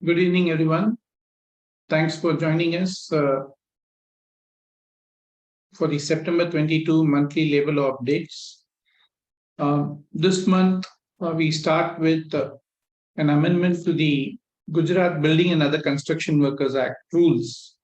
Good evening, everyone. Thanks for joining us for the September 22 monthly Labourlaw updates. This month, we start with an amendment to the Gujarat Building and Other Construction Workers Act rules.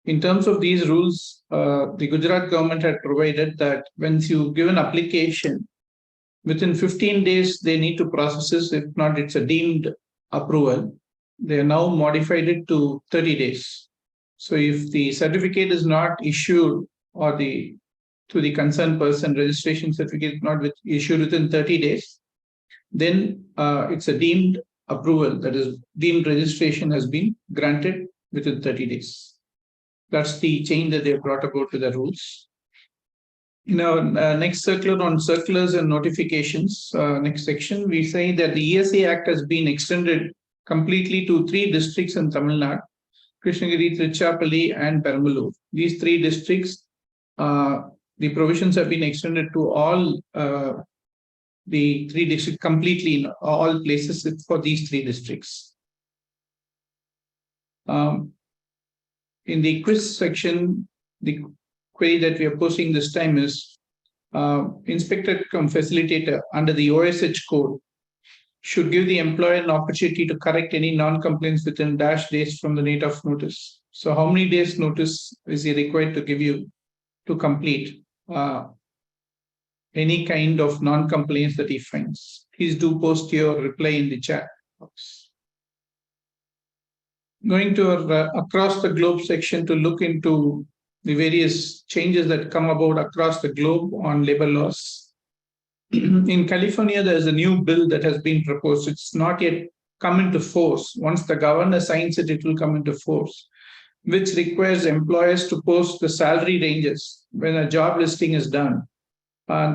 In terms of these rules, the Gujarat government had provided that once you give an application, within 15 days, they need to process this. If not, it's a deemed approval. They are now modified it to 30 days. So if the certificate is not issued or to the concerned person, registration certificate is not issued within 30 days, then it's a deemed approval, that is deemed registration has been granted within 30 days. That's the change that they have brought about to the rules. In our next circular on circulars and notifications, next section, we say that the ESA Act has been extended completely to 3 districts in Tamil Nadu: Krishnagiri, Tiruchirappalli, and Perambalur. These 3 districts, the provisions have been extended to all the 3 districts completely in all places for these 3 districts. In the quiz section, the query that we are posting this time is inspector cum facilitator under the OSH code should give the employer an opportunity to correct any non-compliance within dash days from the date of notice. So how many days notice is he required to give you to complete any kind of non-compliance that he finds? Please do post your reply in the chat box. Going to our across the globe section to look into the various changes that come about across the globe on labor laws. In California, there is a new bill that has been proposed. It's not yet come into force. Once the governor signs it, it will come into force, which requires employers to post the salary ranges when a job listing is done.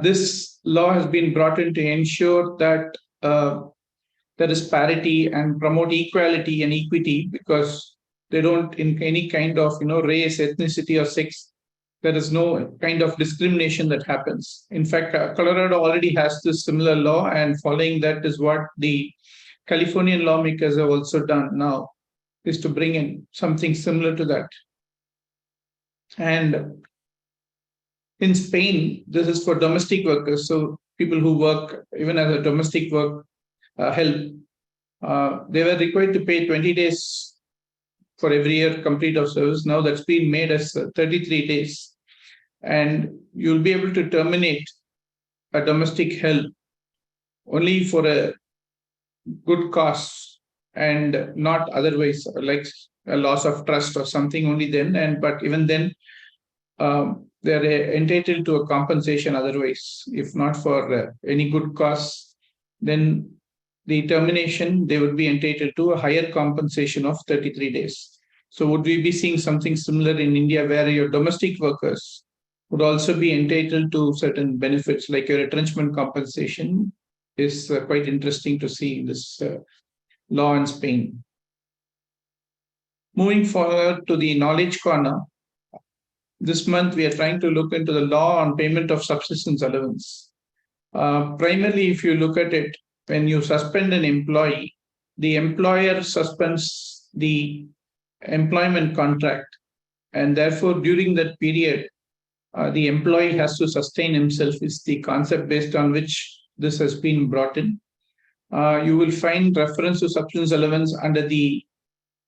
This law has been brought in to ensure that there is parity and promote equality and equity, because they don't, in any kind of race, ethnicity, or sex, there is no kind of discrimination that happens. In fact, Colorado already has this similar law, and following that is what the Californian lawmakers have also done now, is to bring in something similar to that. And in Spain, this is for domestic workers, so people who work even as a domestic work help. They were required to pay 20 days for every year complete of service. Now that's been made as 33 days. And you'll be able to terminate a domestic help only for a good cause and not otherwise, like a loss of trust or something, only then. But even then, they're entitled to a compensation otherwise. If not for any good cause, then the termination, they would be entitled to a higher compensation of 33 days. So would we be seeing something similar in India, where your domestic workers would also be entitled to certain benefits, like your retrenchment compensation? Is quite interesting to see this law in Spain. Moving forward to the knowledge corner, this month we are trying to look into the law on payment of subsistence allowance. Primarily, if you look at it, when you suspend an employee, the employer suspends the employment contract, and therefore during that period, the employee has to sustain himself, is the concept based on which this has been brought in. You will find reference to subsistence allowance under the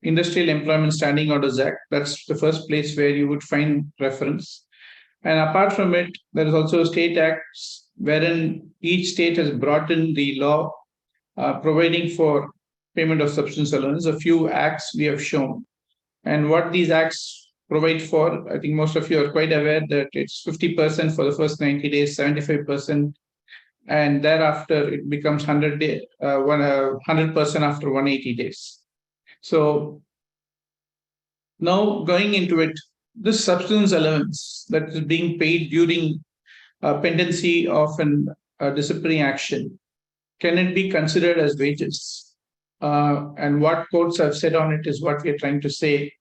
Industrial Employment Standing Orders Act. That's the first place where you would find reference. And apart from it, there is also state acts wherein each state has brought in the law providing for payment of subsistence allowance. A few acts we have shown. And what these acts provide for, I think most of you are quite aware that it's 50% for the first 90 days, 75%, and thereafter it becomes 100% after 180 days. So now going into it, this subsistence allowance that is being paid during pendency of a disciplinary action, can it be considered as wages? And what courts have said on it is what we are trying to say.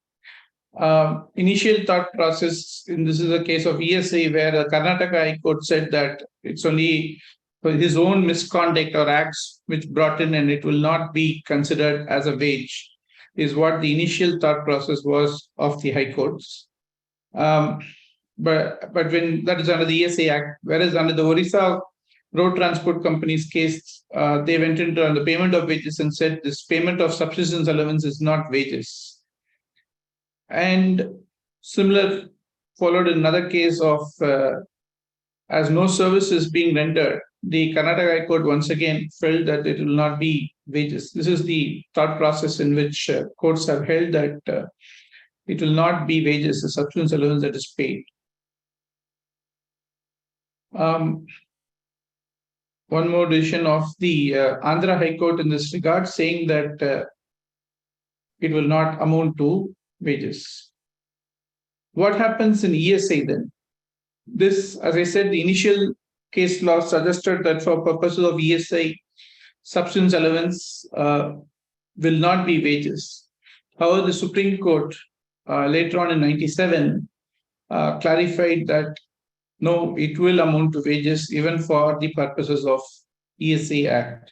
Initial thought process, and this is a case of ESA, where the Karnataka High Court said that it's only his own misconduct or acts which brought in, and it will not be considered as a wage. is what the initial thought process was of the high courts. But when that is under the ESA Act, whereas under the Orissa Road Transport Company's case, they went into on the payment of wages and said this payment of subsistence allowance is not wages. And similar followed another case of as no service is being rendered, the Karnataka High Court once again felt that it will not be wages. This is the thought process in which courts have held that it will not be wages, the subsistence allowance that is paid. One more decision of the Andhra High Court in this regard, saying that it will not amount to wages. What happens in ESA then? This, as I said, the initial case law suggested that for purposes of ESA, subsistence allowance will not be wages. However, the Supreme Court later on in 97 clarified that no, it will amount to wages even for the purposes of ESA Act.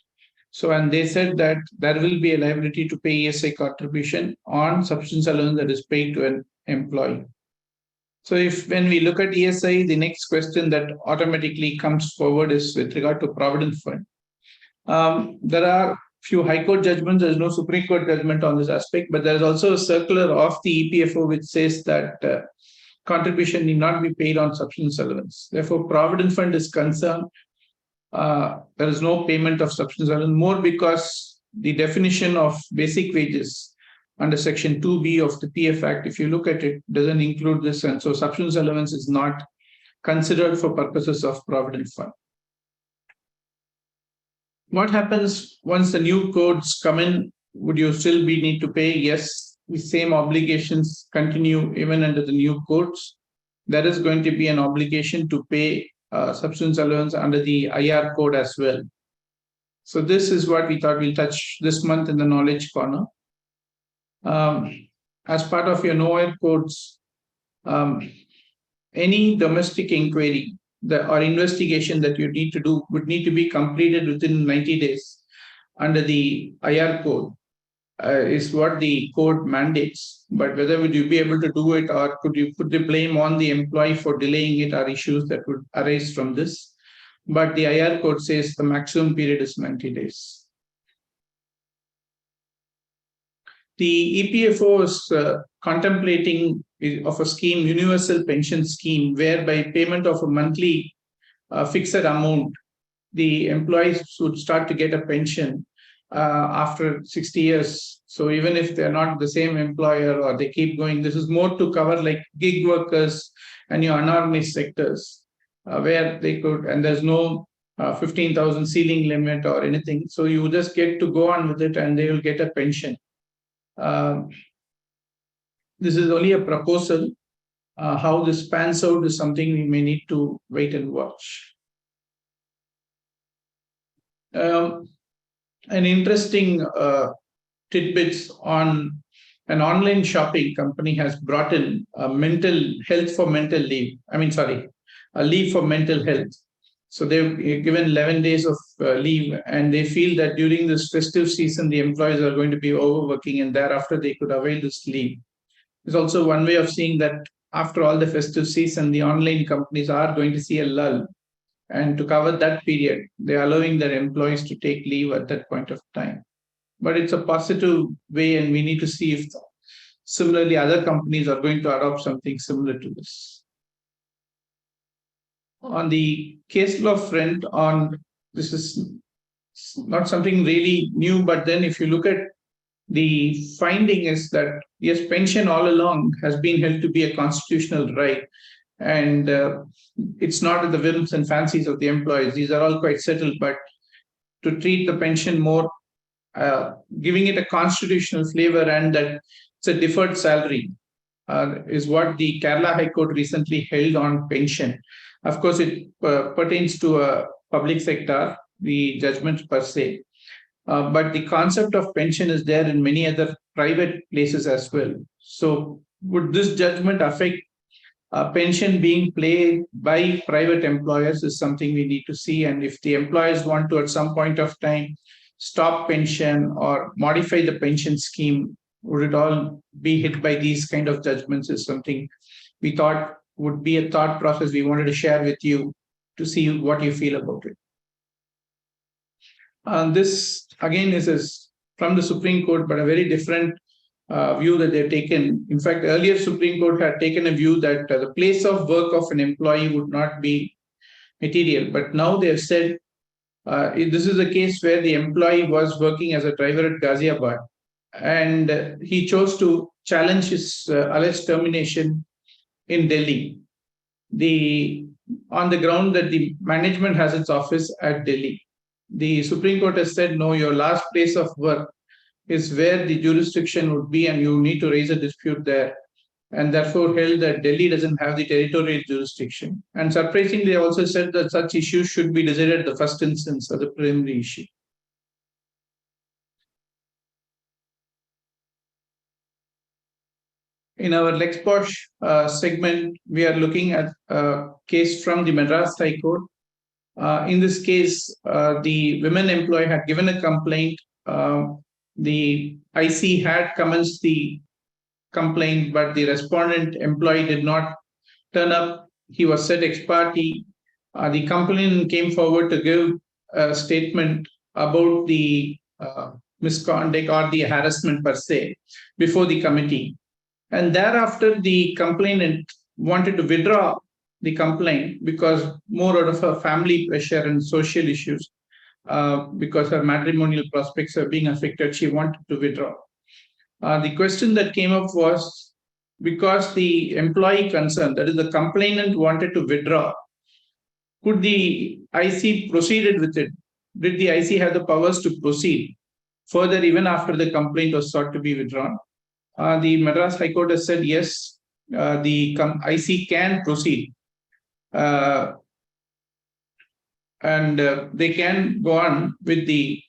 So, and they said that there will be a liability to pay ESA contribution on subsistence allowance that is paid to an employee. So if when we look at ESA, the next question that automatically comes forward is with regard to Provident Fund. There are few High Court judgments, there is no Supreme Court judgment on this aspect, but there is also a circular of the EPFO which says that contribution need not be paid on subsistence allowance. Therefore, Provident Fund is concerned, there is no payment of subsistence allowance, more because the definition of basic wages under Section 2B of the PF Act, if you look at it, doesn't include this, and so subsistence allowance is not considered for purposes of Provident Fund. What happens once the new codes come in? Would you still need to pay? Yes, the same obligations continue even under the new codes. There is going to be an obligation to pay subsistence allowance under the IR code as well. So this is what we thought we'll touch this month in the Knowledge Corner. As part of your no-wire codes, any domestic inquiry or investigation that you need to do would need to be completed within 90 days under the IR code is what the code mandates. But whether would you be able to do it, or could you put the blame on the employee for delaying it, are issues that would arise from this. But the IR code says the maximum period is 90 days. The EPFO is contemplating of a scheme, universal pension scheme, whereby payment of a monthly fixed amount, the employees would start to get a pension after 60 years. So even if they're not the same employer or they keep going, this is more to cover like gig workers and your unorganized sectors where they could, and there's no 15,000 ceiling limit or anything. So you just get to go on with it and they will get a pension. This is only a proposal. How this pans out is something we may need to wait and watch. An interesting tidbits on an online shopping company has brought in mental health for mental leave. A leave for mental health. So they've given 11 days of leave, and they feel that during this festive season, the employees are going to be overworking, and thereafter they could avail this leave. There's also one way of seeing that after all the festive season, the online companies are going to see a lull. And to cover that period, they're allowing their employees to take leave at that point of time. But it's a positive way, and we need to see if similarly other companies are going to adopt something similar to this. On the case law front, this is not something really new, but then if you look at the finding is that yes, pension all along has been held to be a constitutional right, and it's not at the whims and fancies of the employees. These are all quite settled, but to treat the pension more, giving it a constitutional flavor, and that it's a deferred salary is what the Kerala High Court recently held on pension. Of course, it pertains to a public sector, the judgment per se. But the concept of pension is there in many other private places as well. So would this judgment affect pension being paid by private employers is something we need to see. And if the employers want to, at some point of time, stop pension or modify the pension scheme, would it all be hit by these kind of judgments is something we thought would be a thought process we wanted to share with you to see what you feel about it. This again is from the Supreme Court, but a very different view that they've taken. In fact, earlier Supreme Court had taken a view that the place of work of an employee would not be material, but now they have said this is a case where the employee was working as a driver at Ghaziabad, and he chose to challenge his alleged termination in Delhi, on the ground that the management has its office at Delhi. The Supreme Court has said, no, your last place of work is where the jurisdiction would be, and you need to raise a dispute there, and therefore held that Delhi doesn't have the territorial jurisdiction. And surprisingly, they also said that such issues should be decided at the first instance as a preliminary issue. In our Lex Posh segment, we are looking at a case from the Madras High Court. In this case, the women employee had given a complaint. The IC had commenced the complaint, but the respondent employee did not turn up. He was set ex parte. The complainant came forward to give a statement about the misconduct or the harassment per se before the committee. And thereafter, the complainant wanted to withdraw the complaint because more out of her family pressure and social issues, because her matrimonial prospects are being affected, she wanted to withdraw. The question that came up was, because the employee concerned, that is the complainant, wanted to withdraw, could the IC proceeded with it? Did the IC have the powers to proceed further even after the complaint was sought to be withdrawn? The Madras High Court has said yes, the IC can proceed. And they can go on with the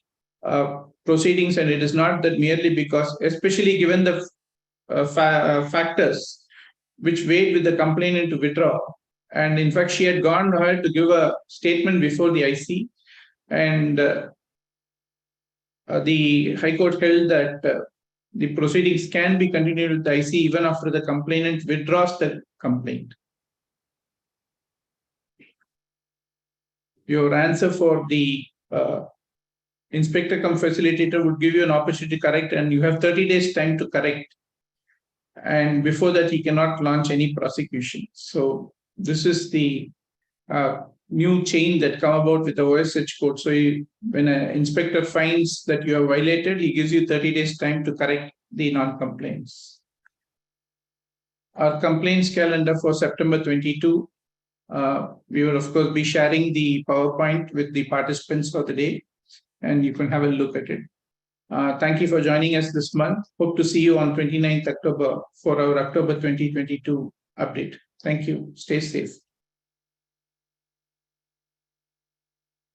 proceedings, and it is not that merely because, especially given the factors which weighed with the complainant to withdraw. And in fact, she had gone ahead to give a statement before the IC, and the High Court held that the proceedings can be continued with the IC even after the complainant withdraws the complaint. Your answer for the inspector cum facilitator would give you an opportunity to correct, and you have 30 days time to correct. And before that, he cannot launch any prosecution. So this is the new change that come about with the OSH code. So when an inspector finds that you have violated, he gives you 30 days time to correct the non-complaints. Our complaints calendar for September 22. We will, of course, be sharing the PowerPoint with the participants for the day, and you can have a look at it. Thank you for joining us this month. Hope to see you on 29th October for our October 2022 update. Thank you. Stay safe.